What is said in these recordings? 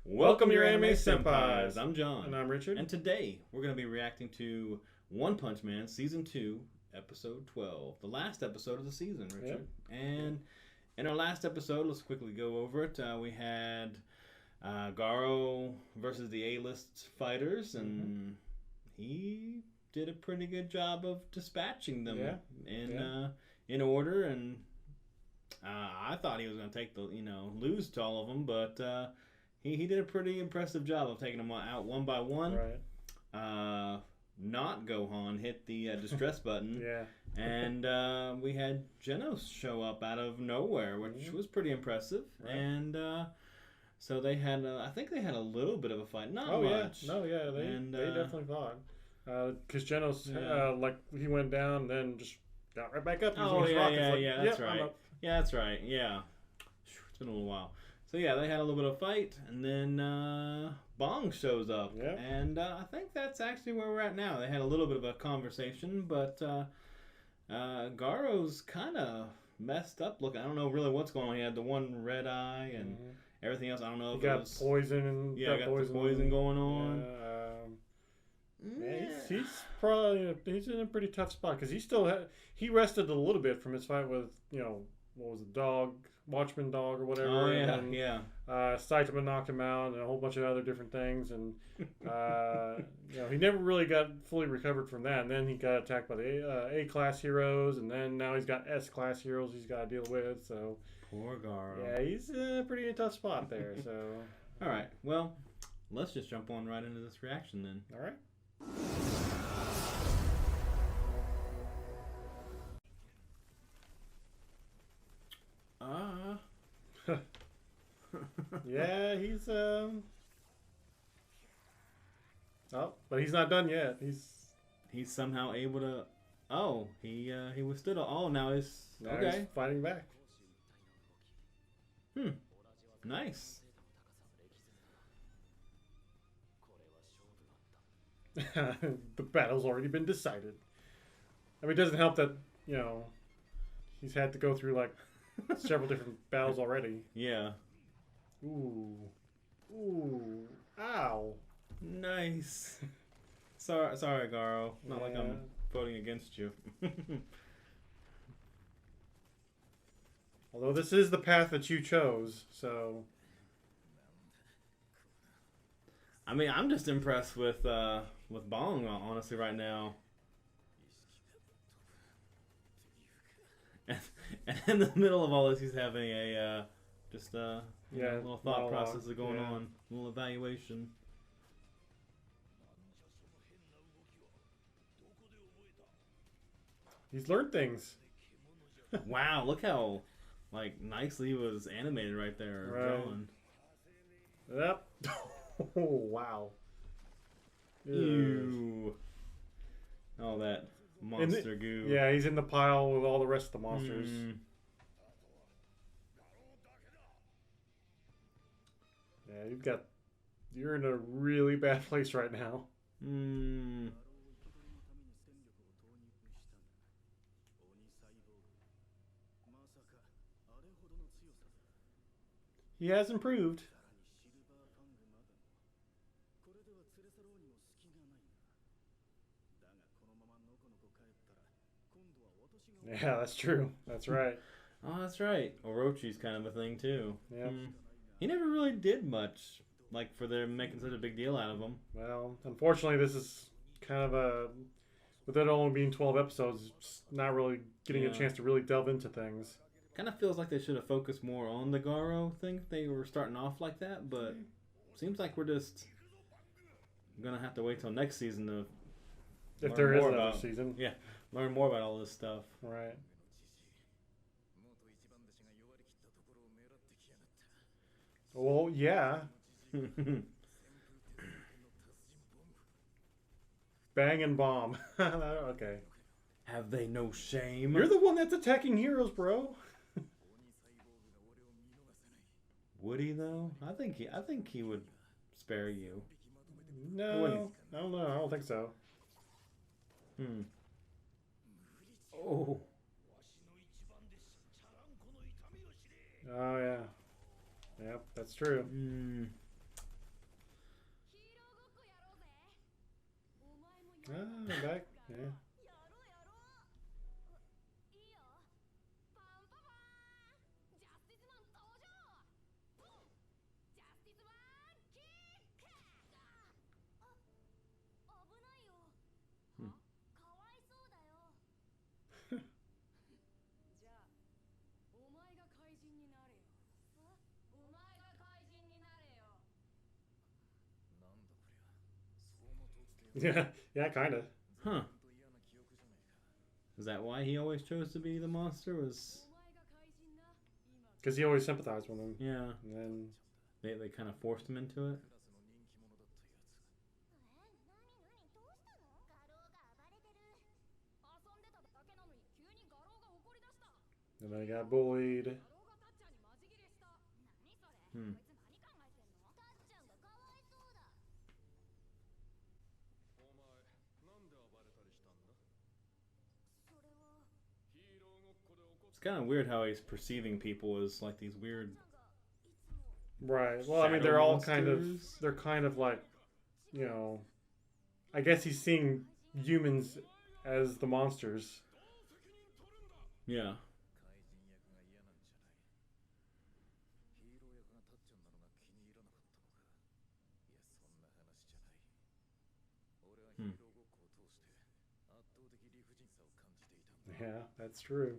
Welcome, Your Anime Senpais. I'm John. And I'm Richard. And today, we're going to be reacting to One Punch Man Season 2, Episode 12. The last episode of the season, Richard. Yep. And in our last episode, let's quickly go over it. We had Garo versus the A-list fighters, and he did a pretty good job of dispatching them in order. And I thought he was going to take lose to all of them, but he did a pretty impressive job of taking them out one by one. Right. Not Gohan hit the distress button. Yeah. And we had Genos show up out of nowhere, which was pretty impressive. Right. And so they had, I think they had a little bit of a fight. Not much. Yeah. No, yeah, they definitely fought. Because Genos, he went down and then just got right back up. That's right. Yeah, that's right. Yeah. It's been a little while. So yeah, they had a little bit of fight, and then Bong shows up, and I think that's actually where we're at now. They had a little bit of a conversation, but Garo's kind of messed up looking. I don't know really what's going on. He had the one red eye and everything else. I don't know if he got poison and got poison going on. He's probably he's in a pretty tough spot because he rested a little bit from his fight with what was it, Watchman Dog or whatever. Oh, yeah, and Saitama knocked him out and a whole bunch of other different things. And, he never really got fully recovered from that. And then he got attacked by the A-class heroes. And then now he's got S-class heroes he's got to deal with. So poor Garo. Yeah, he's in a pretty tough spot there. So all right. Well, let's just jump on right into this reaction then. All right. Yeah, he's but he's not done yet. He's somehow able to he withstood now he's fighting back. Nice. The battle's already been decided. I mean, it doesn't help that, he's had to go through several different battles already. Yeah. Ooh. Ow. Nice. Sorry, Garo. Not like I'm voting against you. Although this is the path that you chose, so. I mean, I'm just impressed with Bong, honestly, right now. And in the middle of all this, he's having a little thought process going on, a little evaluation. He's learned things. Wow, look how nicely he was animated right there. Right. Yep. Oh, wow. Ew. All that monster goo. Yeah, he's in the pile with all the rest of the monsters. Yeah, you're in a really bad place right now. He has improved. Yeah, that's true. That's right. Oh, that's right. Orochi's kind of a thing too. Yeah. He never really did much, for them making such a big deal out of him. Well, unfortunately, this is kind of with it only being 12 episodes, it's not really getting a chance to really delve into things. Kind of feels like they should have focused more on the Garo thing. They were starting off like that, but seems like we're just gonna have to wait till next season to if there is another season. Yeah, learn more about all this stuff. Right. Well, yeah. Bang and bomb. Okay. Have they no shame? You're the one that's attacking heroes, bro. Would he though? I think he would spare you. No, I don't know. I don't think so. Oh. Oh yeah. Yep, that's true. Yeah, kind of. Huh. Is that why he always chose to be the monster? Was Because he always sympathized with him. yeah. And then, They kind of forced him into it. and then he got bullied. Hmm. It's kind of weird how he's perceiving people as like these weird. Right. Well, I mean, shadow they're all monsters. they're kind of like, you know, I guess he's seeing humans as the monsters. Yeah. Hmm. Yeah, that's true.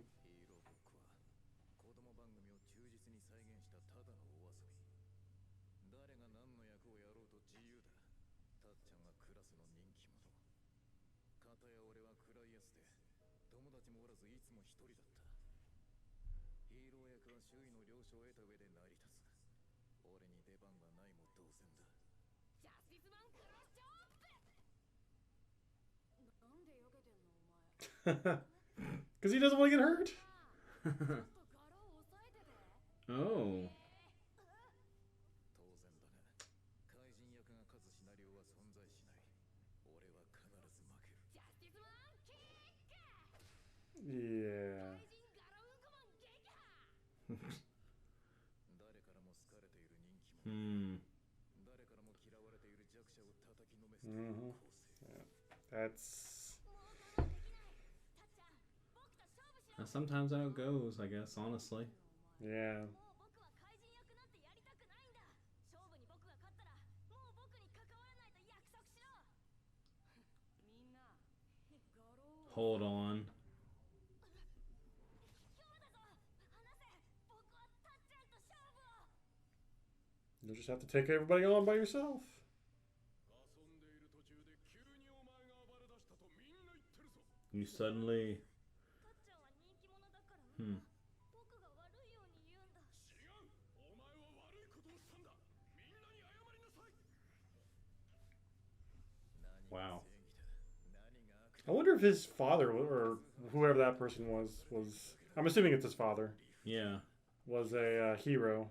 Because he doesn't want to get hurt. Oh. Yeah. Hmm. Mm-hmm. Yeah. That's Sometimes how it goes, I guess. Honestly. yeah. Hold on. You'll just have to take everybody on by yourself. You suddenly. Hmm. Wow. I wonder if his father or whoever that person was. I'm assuming it's his father. Yeah. Was a hero.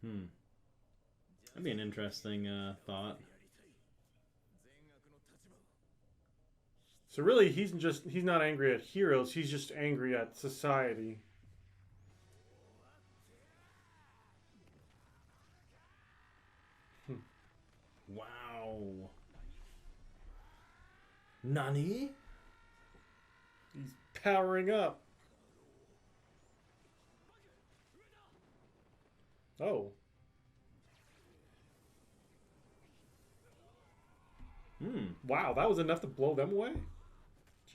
Hmm. That'd be an interesting thought. So really, he's not angry at heroes. He's just angry at society. Wow. Nani? He's powering up. Oh. Hmm. Wow, that was enough to blow them away?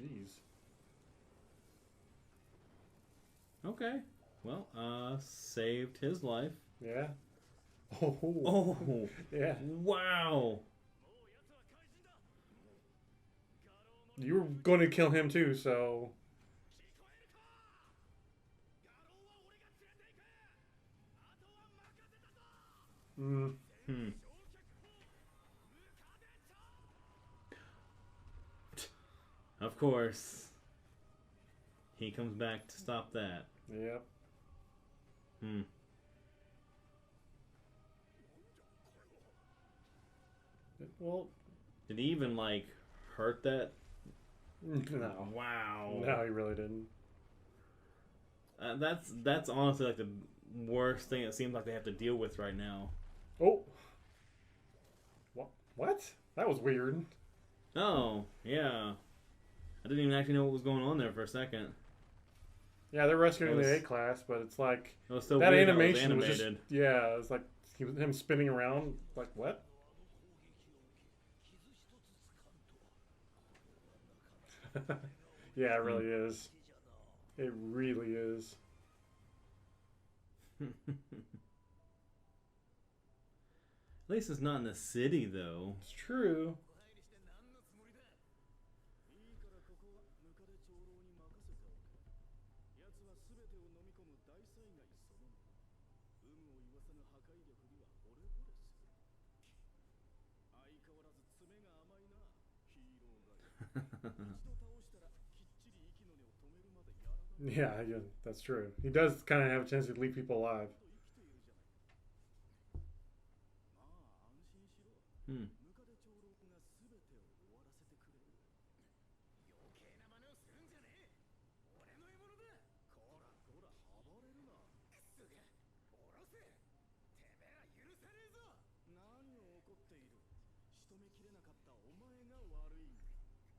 Jeez. Okay. Well, saved his life. Yeah. Oh. Oh. Yeah. Wow. You were going to kill him too, so. Mm. Hmm. Of course. He comes back to stop that. Yep. Hmm. Well, Did he even like hurt that? no. Wow. No, he really didn't. That's honestly like the worst thing it seems like they have to deal with right now. Oh. What? That was weird. Oh, yeah. I didn't even actually know what was going on there for a second. Yeah, they're rescuing It was- the A class, but it's like It was so that weird how it was animation was just animated. yeah, it's like him spinning around. Like what? Yeah, it really is. It really is. least it's not in the city, though. It's true. Yeah, that's true. He does kind of have a chance to leave people alive. Hmm.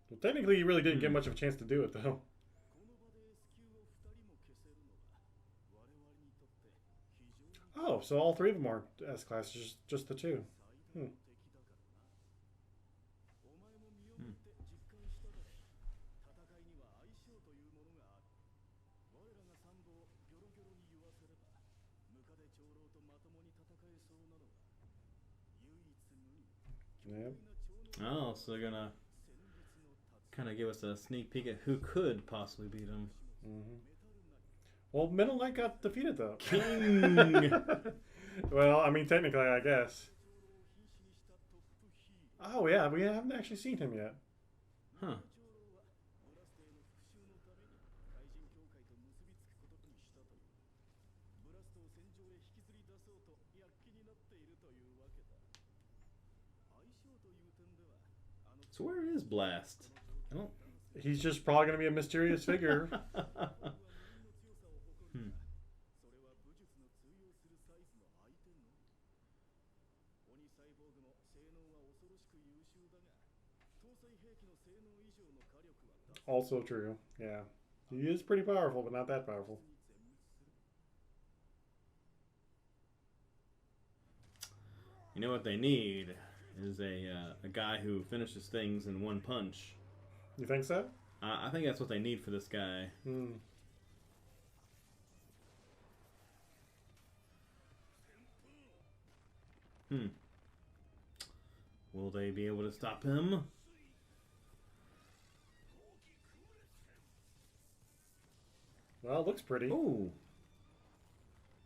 Well, technically, he really didn't get much of a chance to do it, though. Oh, so all three of them aren't S-Class, just the two. Hmm. Yep. Oh, so they're gonna kind of give us a sneak peek at who could possibly beat him. Mm-hmm. Well, Middle Knight got defeated, though. King! Well, I mean, technically, I guess. Oh, yeah, we haven't actually seen him yet. Huh. So where is Blast? I don't... He's just probably going to be a mysterious figure. Also true. Yeah. He is pretty powerful, but not that powerful. You know what they need is a guy who finishes things in one punch. You think so? I think that's what they need for this guy. Will they be able to stop him? Well, it looks pretty. Ooh.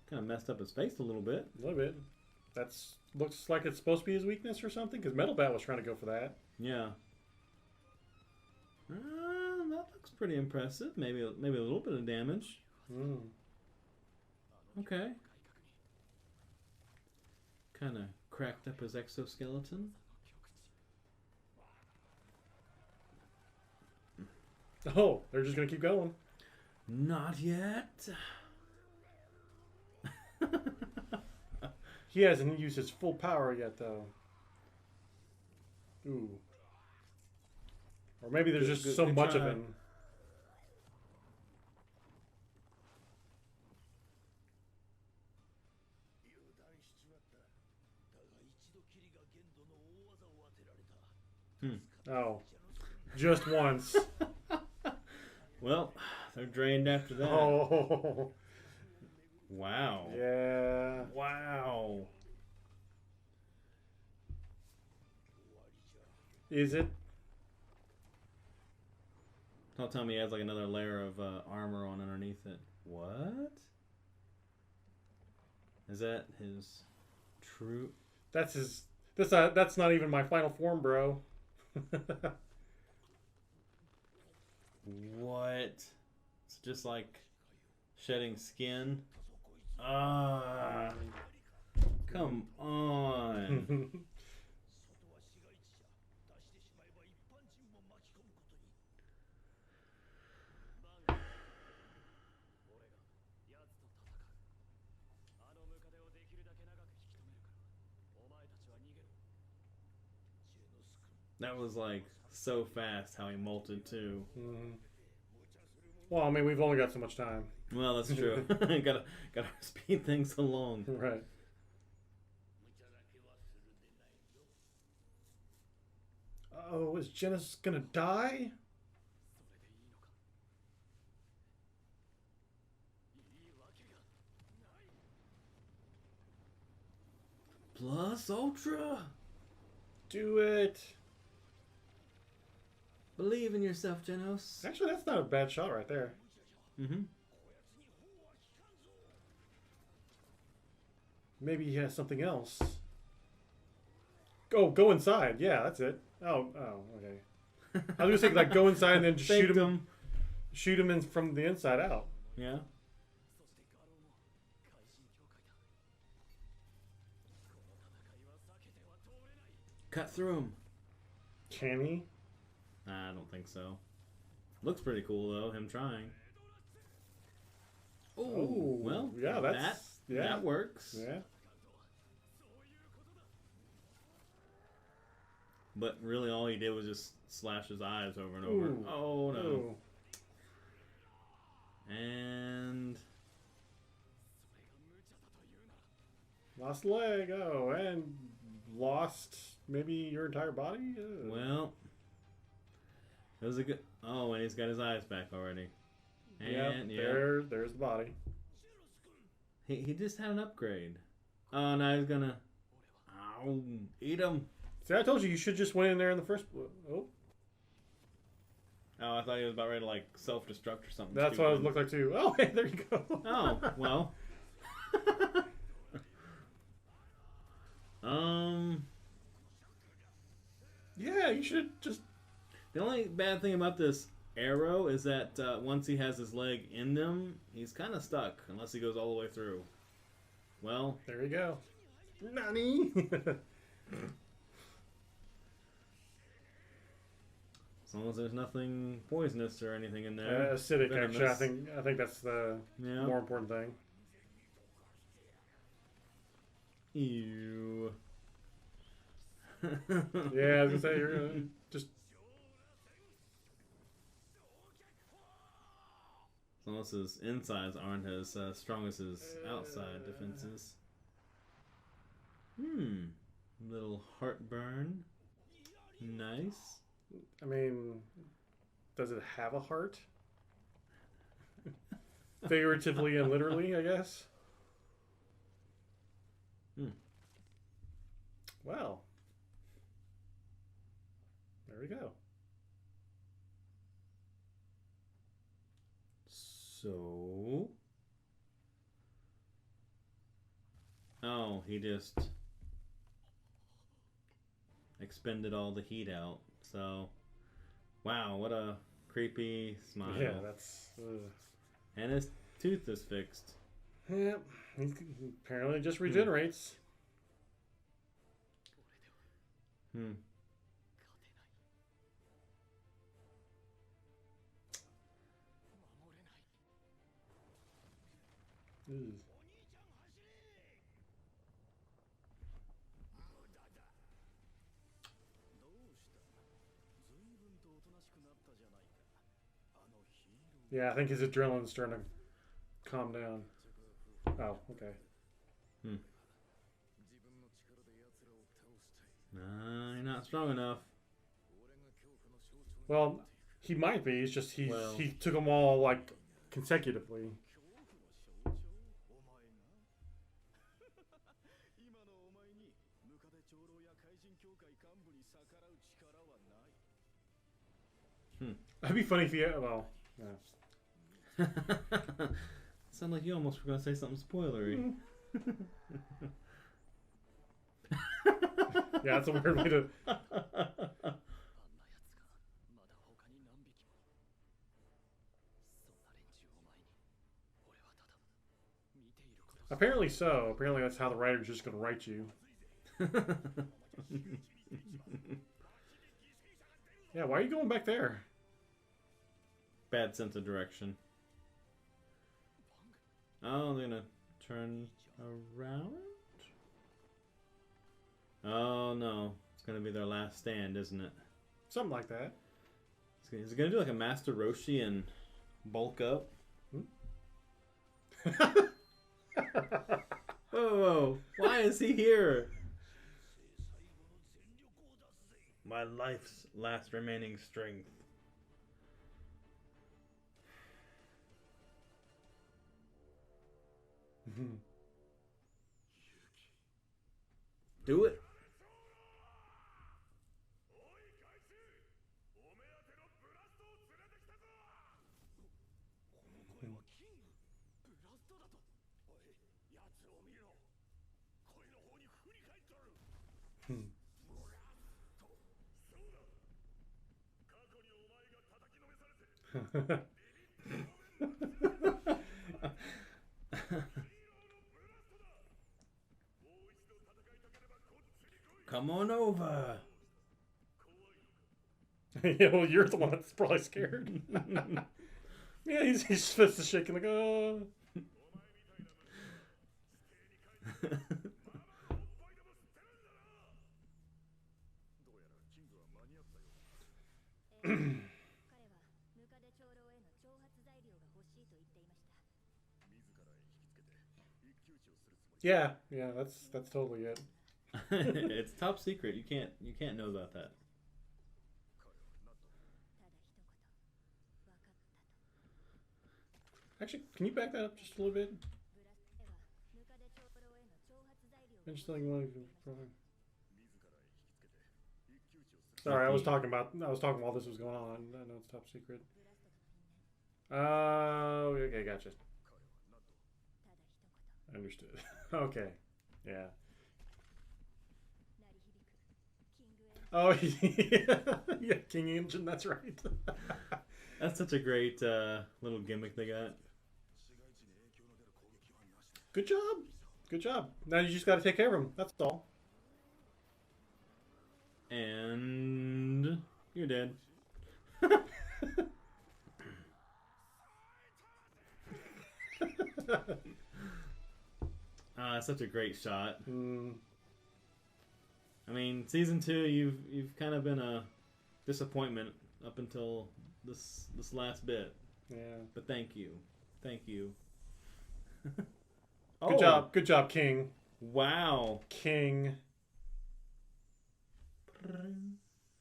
Kind of messed up his face a little bit. A little bit. Looks like it's supposed to be his weakness or something, because Metal Bat was trying to go for that. Yeah. That looks pretty impressive. Maybe a little bit of damage. Okay. Kind of cracked up his exoskeleton. Oh, they're just going to keep going. Not yet. He hasn't used his full power yet, though. Ooh. Or maybe there's just so much of him. Oh. Just once. Well, they're drained after that. Oh. Wow. Yeah. Wow. Is it? Don't tell me he has like another layer of armor on underneath it. What? Is that his true? That's his. That's not even my final form, bro. What? It's just like shedding skin. Come on. That was like so fast how he molted too. Well, I mean, we've only got so much time. Well, that's true. gotta speed things along. Right. Oh, is Genesis gonna die? Plus Ultra. Do it. Believe in yourself, Genos. Actually, that's not a bad shot right there. Mm-hmm. Maybe he has something else. Go inside. Yeah, that's it. Oh, okay. I was gonna say like go inside and then just shoot him in from the inside out. Yeah. Cut through him. Can he? I don't think so. Looks pretty cool though, him trying. Oh, well, yeah, that works. Yeah. But really, all he did was just slash his eyes over and over. Ooh. Oh no! Ooh. And Lost leg. Oh, and lost maybe your entire body. well, it was a good. Oh, and he's got his eyes back already. And there's the body. He just had an upgrade. Oh, now he's gonna eat him. See, I told you should just went in there in the first. Oh, I thought he was about ready to like self-destruct or something. that's stupid. what it looked like too. Oh, hey, there you go. Oh, well. Yeah, you should just. The only bad thing about this arrow is that once he has his leg in them, he's kind of stuck unless he goes all the way through. Well, There you go. Nani? as long as there's nothing poisonous or anything in there. Acidic, Venomous. actually. I think that's the Yeah. more important thing. Ew. Yeah, I was gonna say you're gonna just. As long as his insides aren't as strong as his outside defenses. Little heartburn. Nice. I mean, does it have a heart? Figuratively and literally, I guess. Well, there we go. So. Oh, he just expended all the heat out. So, wow, what a creepy smile. Yeah, that's. And his tooth is fixed. Yeah, he apparently just regenerates. Ooh. Yeah, I think his adrenaline's starting to calm down. Oh, okay. You're not strong enough. Well, he might be. It's just he took them all like consecutively. That'd be funny if he. Well, yeah. Sound like you almost were gonna say something spoilery. Yeah, that's a weird way to. Apparently so. Apparently that's how the writer's just going to write you. Yeah, why are you going back there? Bad sense of direction. Oh, they're gonna turn around? Oh no. It's gonna be their last stand, isn't it? Something like that. Is it gonna do like a Master Roshi and bulk up? Whoa, why is he here? My life's last remaining strength. Do it. Come on over. Yeah, well, you're the one that's probably scared. Yeah, he's supposed to shaking like, oh. Yeah, that's totally it. It's top secret. You can't know about that. Actually, can you back that up just a little bit? I just think one. Sorry, I was talking while this was going on. I know it's top secret. Oh, okay, gotcha. Understood. Okay, yeah. Oh, yeah, King Engine. That's right. That's such a great little gimmick they got. Good job. Good job. Now you just got to take care of him. That's all. And you're dead. Such a great shot. I mean, season 2, you've kind of been a disappointment up until this last bit. Yeah. But thank you. Good job, King. Wow. King.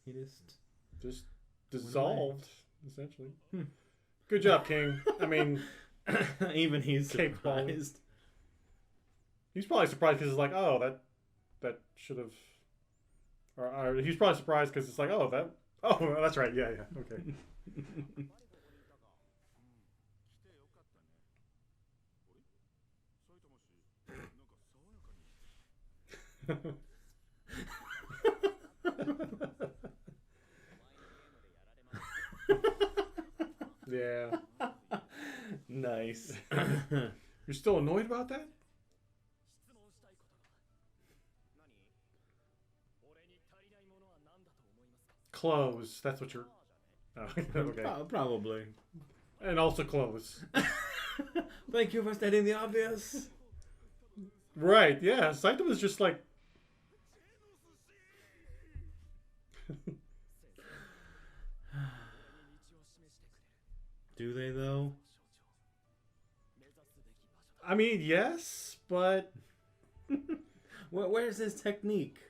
He just dissolved, essentially. Good job, King. I mean, even he's surprised. He's probably surprised because it's like, oh, that should have. Or he's probably surprised because it's like, oh, that's right. Yeah, okay. Yeah. Nice. You're still annoyed about that? Clothes. That's what you're. Oh, okay. Probably. And also clothes. Thank you for stating the obvious. Right, yeah. Saitama's just like. Do they, though? I mean, yes, but. Where's his technique?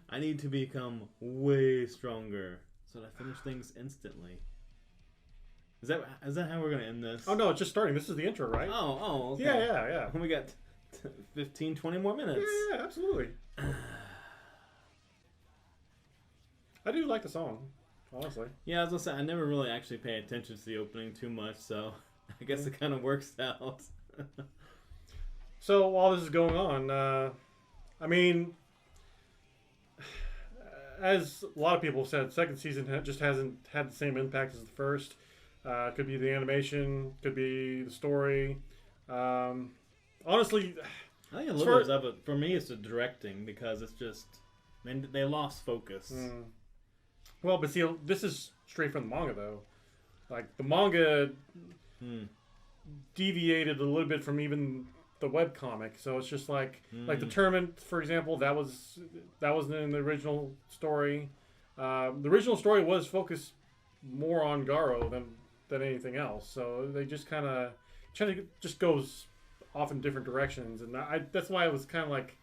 I need to become way stronger so that I finish things instantly. Is that how we're gonna end this? Oh no, it's just starting. This is the intro, right? Oh, okay. Yeah. We got 15, 20 more minutes. Yeah, absolutely. I do like the song, honestly. Yeah, as I was gonna say, I never really actually pay attention to the opening too much, so I guess it kind of works out. So while this is going on, I mean, as a lot of people have said, second season just hasn't had the same impact as the first. Could be the animation, could be the story. Honestly, I think a little bit of it, for me, it's the directing, because it's just, they lost focus. Well, but see, this is straight from the manga, though. Like, the manga deviated a little bit from even the webcomic, so it's just like the tournament, for example, that was in the original story. The original story was focused more on Garo than anything else, so they just kind of just goes off in different directions, and that's why it was kind of like,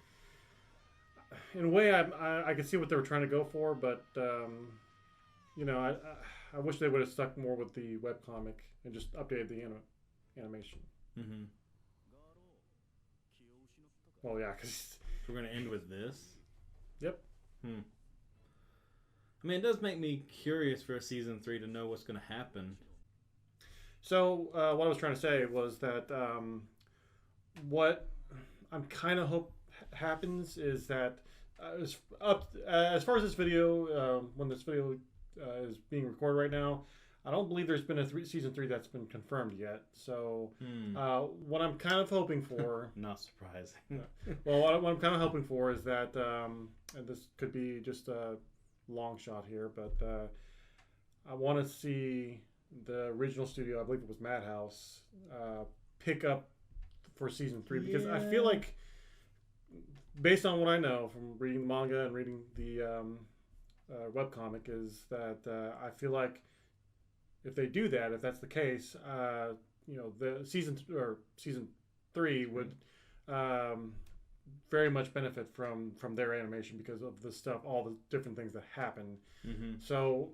in a way, I could see what they were trying to go for, but I wish they would have stuck more with the webcomic and just updated the animation. Well, yeah, because we're gonna end with this. Yep. I mean, it does make me curious for season 3 to know what's gonna happen. So what I was trying to say was that what I'm kind of hope happens is that as far as this video, when this video is being recorded right now, I don't believe there's been a season 3 that's been confirmed yet. So what I'm kind of hoping for, not surprising. Well, what I'm kind of hoping for is that, and this could be just a long shot here, but I want to see the original studio, I believe it was Madhouse, pick up for season 3 because I feel like, based on what I know from reading the manga and reading the webcomic, is that I feel like if they do that, if that's the case, the season 3 would very much benefit from their animation because of the stuff, all the different things that happen. So,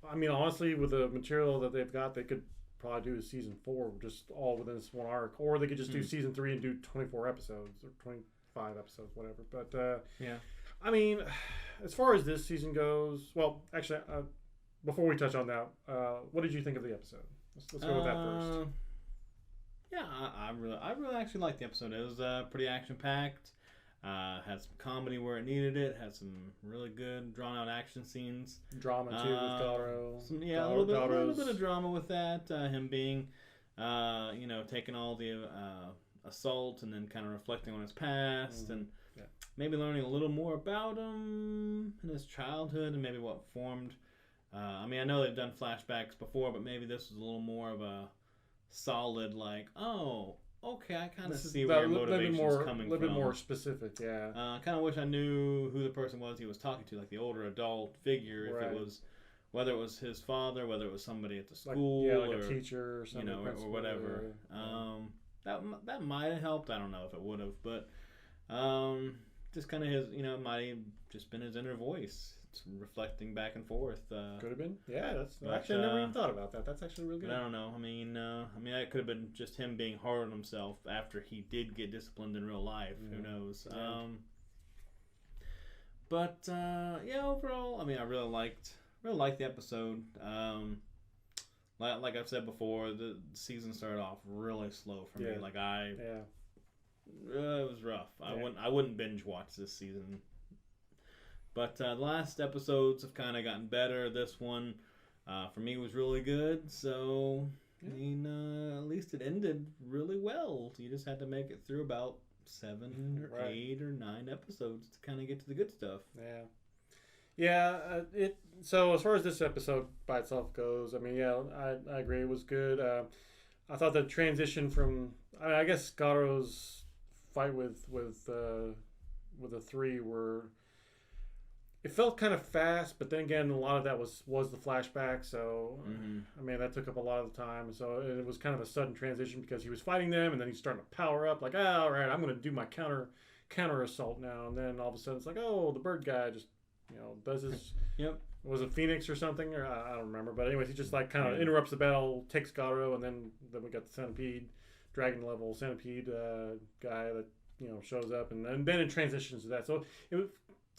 I mean, honestly, with the material that they've got, they could probably do a season 4 just all within this one arc, or they could just do season 3 and do 24 episodes or 25 episodes, whatever. But I mean, as far as this season goes, well, actually, before we touch on that, what did you think of the episode? Let's go with that first. Yeah, I really actually liked the episode. It was pretty action packed. Had some comedy where it needed it. Had some really good drawn out action scenes. Drama too with Garo. A little bit of drama with that. Him being, taking all the assault and then kind of reflecting on his past and maybe learning a little more about him and his childhood and maybe what formed. I mean, I know they've done flashbacks before, but maybe this was a little more of a solid, like, oh, okay, I kind of see where your motivation's coming from. A little bit more specific, yeah. I kind of wish I knew who the person was he was talking to, like the older adult figure, if it was, whether it was his father, whether it was somebody at the school, like a teacher or something, or whatever. That might have helped. I don't know if it would have, but just kind of his, it might have just been his inner voice. It's reflecting back and forth. Could have been. Yeah, that's actually I never even thought about that. That's actually really good. I don't know. I mean, that could have been just him being hard on himself after he did get disciplined in real life. Who knows? Yeah. Overall, I mean, I really liked the episode. Like I've said before, the season started off really slow for me. Like it was rough. I wouldn't binge watch this season. But the last episodes have kind of gotten better. This one, for me, was really good. So, I mean, at least it ended really well. You just had to make it through about 7 or 8 or 9 episodes to kind of get to the good stuff. So as far as this episode by itself goes, I mean, I agree. It was good. I thought the transition from, I guess, Garo's fight with the 3 were... It felt kind of fast, but then again, a lot of that was the flashback. So, I mean, that took up a lot of the time. So it was kind of a sudden transition because he was fighting them, and then he's starting to power up. Like, all right, I'm going to do my counter assault now. And then all of a sudden, it's like, oh, the bird guy just, does his. Was it Phoenix or something? Or I don't remember. But anyways, he just like kind of interrupts the battle, takes Garo, and then we got the centipede, dragon level centipede guy that shows up, and then it transitions to that. So it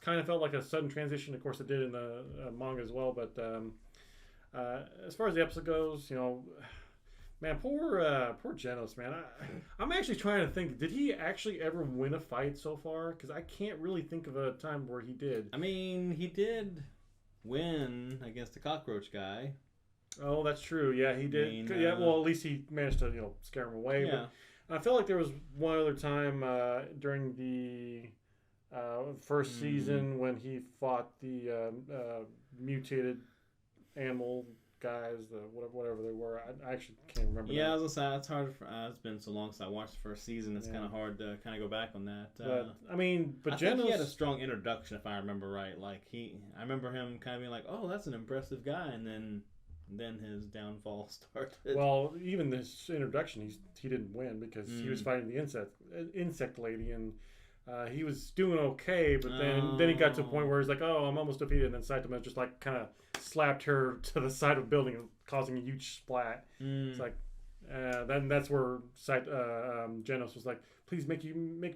kind of felt like a sudden transition. Of course, it did in the manga as well. But as far as the episode goes, man, poor Genos, man. I'm actually trying to think. Did he actually ever win a fight so far? Because I can't really think of a time where he did. I mean, he did win against the cockroach guy. Oh, that's true. Yeah, he did. Well, at least he managed to scare him away. Yeah. But I felt like there was one other time during the first season when he fought the mutated animal guys, whatever they were. I actually can't remember. Yeah, I was gonna say it's hard. It's been so long since I watched the first season. It's kind of hard to kind of go back on that. But I mean, I think he had a strong introduction, if I remember right. Like I remember him kind of being like, "Oh, that's an impressive guy," and then his downfall started. Well, even this introduction, he didn't win because he was fighting the insect lady, and he was doing okay, but then he got to a point where he's like, "Oh, I'm almost defeated," and then Saitama just like kind of slapped her to the side of the building, causing a huge splat. It's like, then that's where Genos was like, "Please make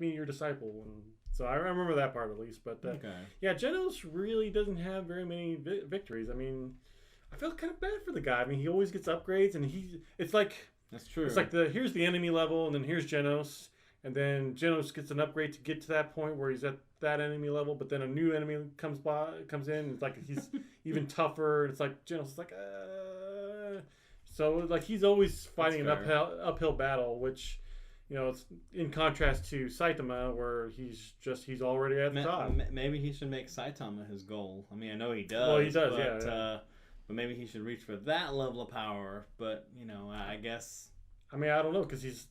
me your disciple." And so I remember that part at least. But yeah, Genos really doesn't have very many victories. I mean, I feel kind of bad for the guy. I mean, he always gets upgrades, and it's like that's true. It's like here's the enemy level, and then here's Genos, and then Genos gets an upgrade to get to that point where he's at that enemy level. But then a new enemy comes in. And it's like he's even tougher. And it's like Genos is like. So like he's always fighting an uphill battle, which, it's in contrast to Saitama, where he's already at the top. Maybe he should make Saitama his goal. I mean, I know he does. Well, he does, yeah. But maybe he should reach for that level of power. But I guess. I mean, I don't know, because he's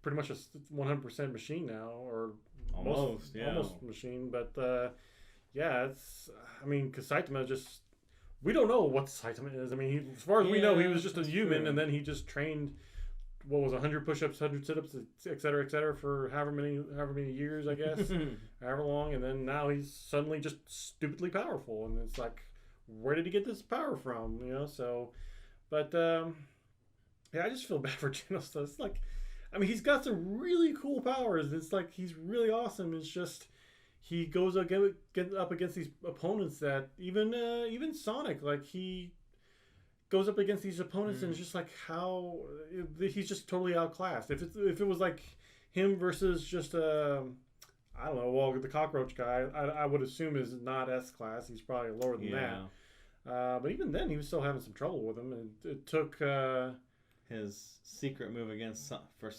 pretty much a 100% machine now, or almost machine. But yeah, it's. I mean, because Saitama just. We don't know what Saitama is. I mean, as far as we know, he was just a human, and then he just trained, 100 push-ups, 100 sit-ups, et cetera, for however many years, I guess, however long, and then now he's suddenly just stupidly powerful, and it's like, where did he get this power from? So, but yeah, I just feel bad for Genos. So it's like, I mean, he's got some really cool powers. It's like he's really awesome. It's just. He goes up against these opponents that even Sonic, like he goes up against these opponents and it's just like how he's just totally outclassed. If it was like him versus just I don't know, well, the cockroach guy, I would assume is not S class. He's probably lower than that. But even then, he was still having some trouble with him, and it took his secret move meant for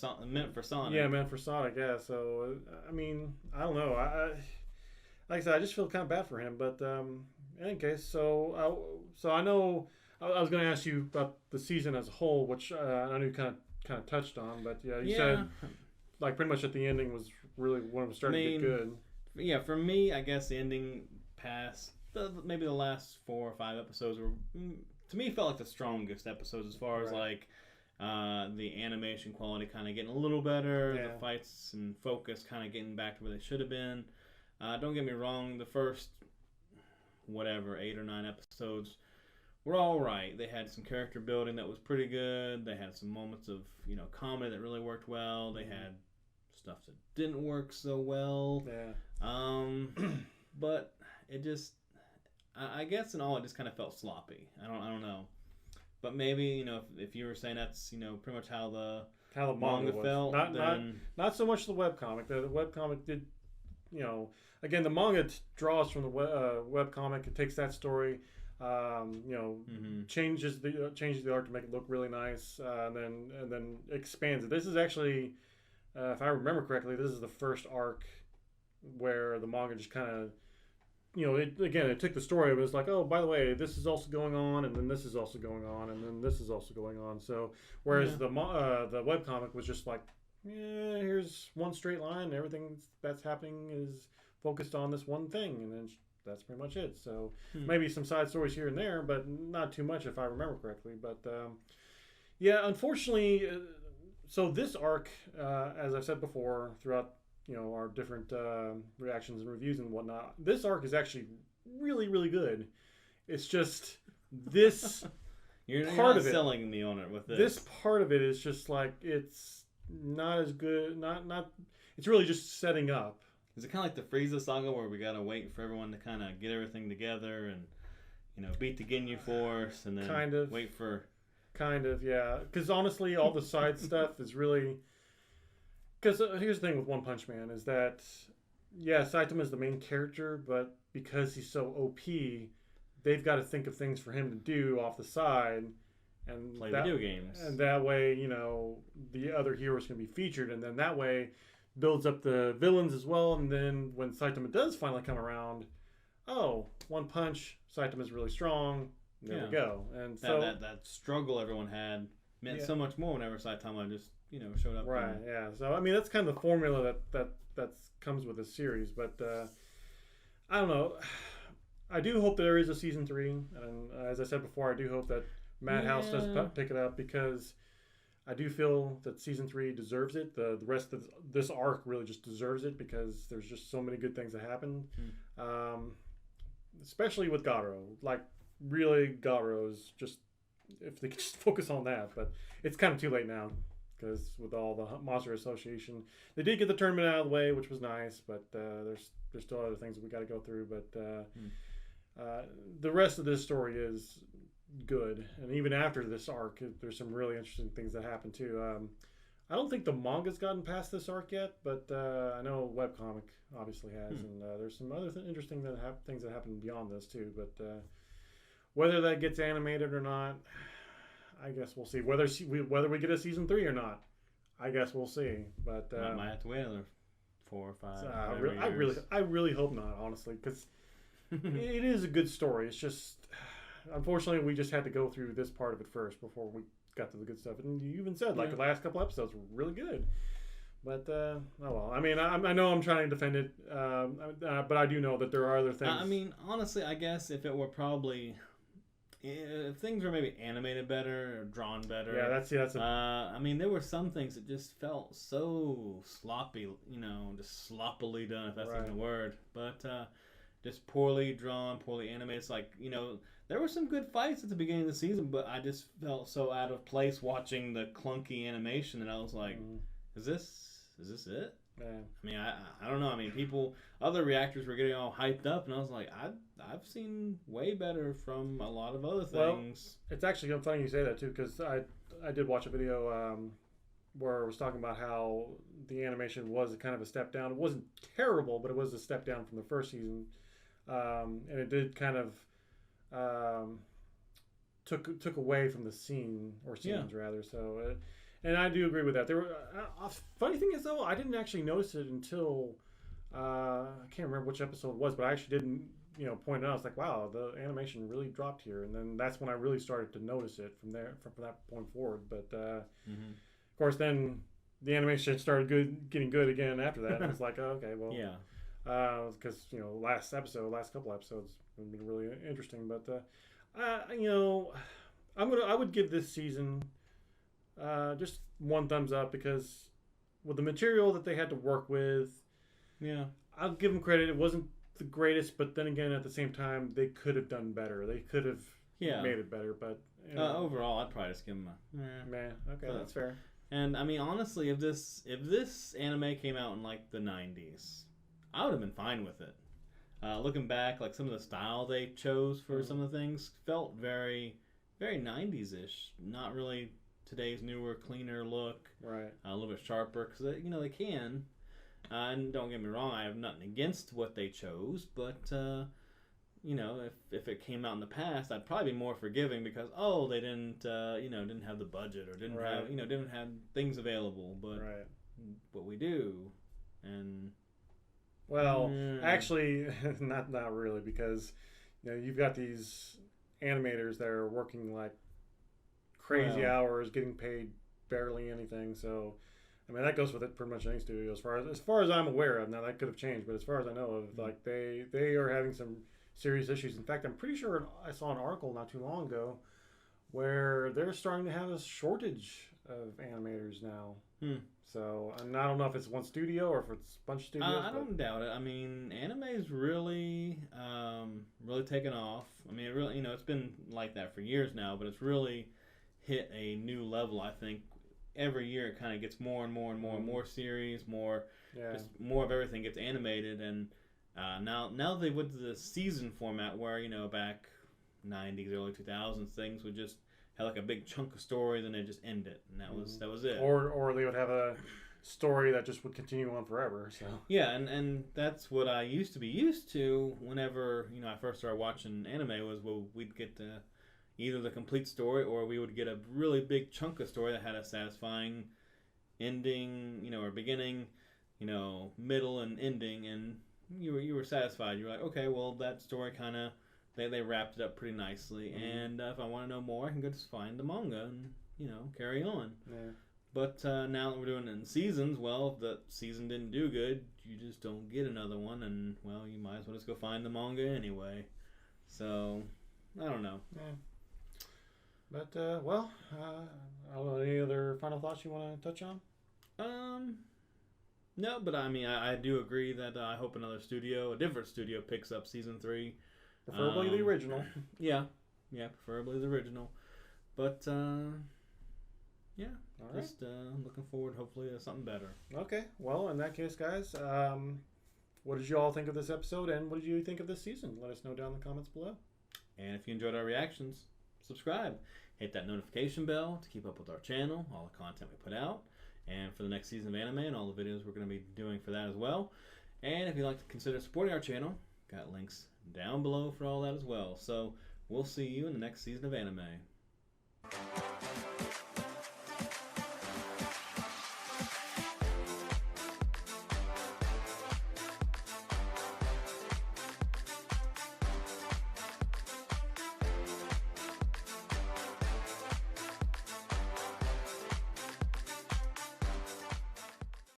Sonic. Yeah, meant for Sonic. Yeah. So I mean, I don't know. Like I said, I just feel kind of bad for him. But in any case, so I know I was going to ask you about the season as a whole, which I know you kind of touched on. But yeah, you said like pretty much at the ending was really when it was starting to get good. Yeah, for me, I guess the ending past maybe the last 4 or 5 episodes were, to me, felt like the strongest episodes as far as like. The animation quality kind of getting a little better. The fights and focus kind of getting back to where they should have been. Don't get me wrong, the first 8 or 9 episodes were all right. They had some character building that was pretty good. They had some moments of comedy that really worked well. They had stuff that didn't work so well. But it just, I guess in all, it just kind of felt sloppy. I don't know. But maybe, if you were saying that's, pretty much how the manga felt. Not so much the webcomic. The webcomic did, again, the manga draws from the webcomic. It takes that story, changes the art to make it look really nice, and then expands it. This is actually, if I remember correctly, this is the first arc where the manga just kind of, it took the story, but it was like, oh, by the way, this is also going on, and then this is also going on, and then this is also going on. So, whereas the webcomic was just like, here's one straight line, and everything that's happening is focused on this one thing, and then that's pretty much it. So, maybe some side stories here and there, but not too much if I remember correctly. But, unfortunately, so this arc, as I've said before, throughout our different reactions and reviews and whatnot, this arc is actually really, really good. It's just this you're part of it. Selling me on it with this. This part of it is just like it's not as good. Not. It's really just setting up. Is it kind of like the Frieza saga where we gotta wait for everyone to kind of get everything together and beat the Ginyu Force and then wait for. Kind of, yeah. Because honestly, all the side stuff is really. Because here's the thing with One Punch Man is that, Saitama is the main character, but because he's so OP, they've got to think of things for him to do off the side. And play video games. And that way, the other heroes can be featured. And then that way builds up the villains as well. And then when Saitama does finally come around, One Punch, Saitama's really strong. There we go. And so that struggle everyone had meant so much more whenever Saitama just showed up. Right. Yeah. So I mean, that's kind of the formula that comes with this series. But I don't know. I do hope there is a season 3, and as I said before, I do hope that Madhouse does pick it up, because I do feel that season 3 deserves it. The rest of this arc really just deserves it, because there's just so many good things that happen, especially with Garo. Like, really, Garo is just if they could just focus on that. But it's kind of too late now because with all the Monster Association, they did get the tournament out of the way, which was nice. But there's still other things that we got to go through. But the rest of this story is good, and even after this arc, there's some really interesting things that happen too. I don't think the manga's gotten past this arc yet, but I know webcomic obviously has, and there's some other interesting things that happen beyond this too. But whether that gets animated or not, I guess we'll see. Whether we get a season 3 or not, I guess we'll see. But I might have to wait another 4 or 5. I really hope not, honestly, because it is a good story. It's just, unfortunately, we just had to go through this part of it first before we got to the good stuff. And you even said, the last couple episodes were really good. But, oh well. I mean, I know I'm trying to defend it, but I do know that there are other things. I mean, honestly, I guess if it were probably... If things were maybe animated better or drawn better. Yeah, that's I mean, there were some things that just felt so sloppy, just sloppily done, if that's even a word. But just poorly drawn, poorly animated. It's like, there were some good fights at the beginning of the season, but I just felt so out of place watching the clunky animation that I was like, is this it? Yeah. I mean, I don't know. I mean, other reactors were getting all hyped up, and I was like, I've seen way better from a lot of other things. Well, it's actually funny you say that too, because I did watch a video where it was talking about how the animation was kind of a step down. It wasn't terrible, but it was a step down from the first season, and it did kind of took away from the scenes rather. So. And I do agree with that. There were funny thing is though, I didn't actually notice it until I can't remember which episode it was, but I actually didn't point it out. I was like, wow, the animation really dropped here, and then that's when I really started to notice it from that point forward. But of course, then the animation started getting good again after that. And it was like, oh, okay, well, yeah, because last couple episodes have been really interesting. But I would give this season. Just one thumbs up because with the material that they had to work with, I'll give them credit. It wasn't the greatest, but then again, at the same time, they could have done better. They could have made it better. But overall, I'd probably just give them a man. Okay, that's fair. And I mean, honestly, if this anime came out in like the 90s, I would have been fine with it. Looking back, like some of the style they chose for some of the things felt very, very 90s-ish. Not really today's newer, cleaner look, right? A little bit sharper because they can. And don't get me wrong, I have nothing against what they chose, but if it came out in the past, I'd probably be more forgiving because they didn't have the budget or didn't have things available, but we do, and actually, not really because you've got these animators that are working like crazy hours, getting paid barely anything. So, I mean, that goes with it pretty much any studio as far as I'm aware of. Now that could have changed, but as far as I know of, like they are having some serious issues. In fact, I'm pretty sure I saw an article not too long ago where they're starting to have a shortage of animators now. So, and I don't know if it's one studio or if it's a bunch of studios. I don't doubt it. I mean, anime's really, really taken off. I mean, it really, it's been like that for years now, but it's really hit a new level. I think every year it kind of gets more and more and more and more series, just more of everything gets animated. And now they went to the season format where back 90s, early 2000s, things would just have like a big chunk of story, then they just end it, and that was it. Or they would have a story that just would continue on forever. So and that's what I used to be used to whenever I first started watching anime was we'd get to either the complete story or we would get a really big chunk of story that had a satisfying ending, or beginning, middle and ending, and you were satisfied. You were like, okay, well that story kind of they wrapped it up pretty nicely, and if I want to know more, I can go just find the manga and carry on. Yeah. But now that we're doing it in seasons, well, if the season didn't do good, you just don't get another one, and well, you might as well just go find the manga anyway. So I don't know. Yeah. But, I don't know, any other final thoughts you want to touch on? No, but I mean, I do agree that I hope a different studio picks up season 3. Preferably the original. Yeah, preferably the original. But yeah, All right. just looking forward, hopefully, to something better. Okay. Well, in that case, guys, what did you all think of this episode, and what did you think of this season? Let us know down in the comments below. And if you enjoyed our reactions, subscribe. Hit that notification bell to keep up with our channel, all the content we put out, and for the next season of anime and all the videos we're going to be doing for that as well. And if you'd like to consider supporting our channel, got links down below for all that as well. So we'll see you in the next season of anime.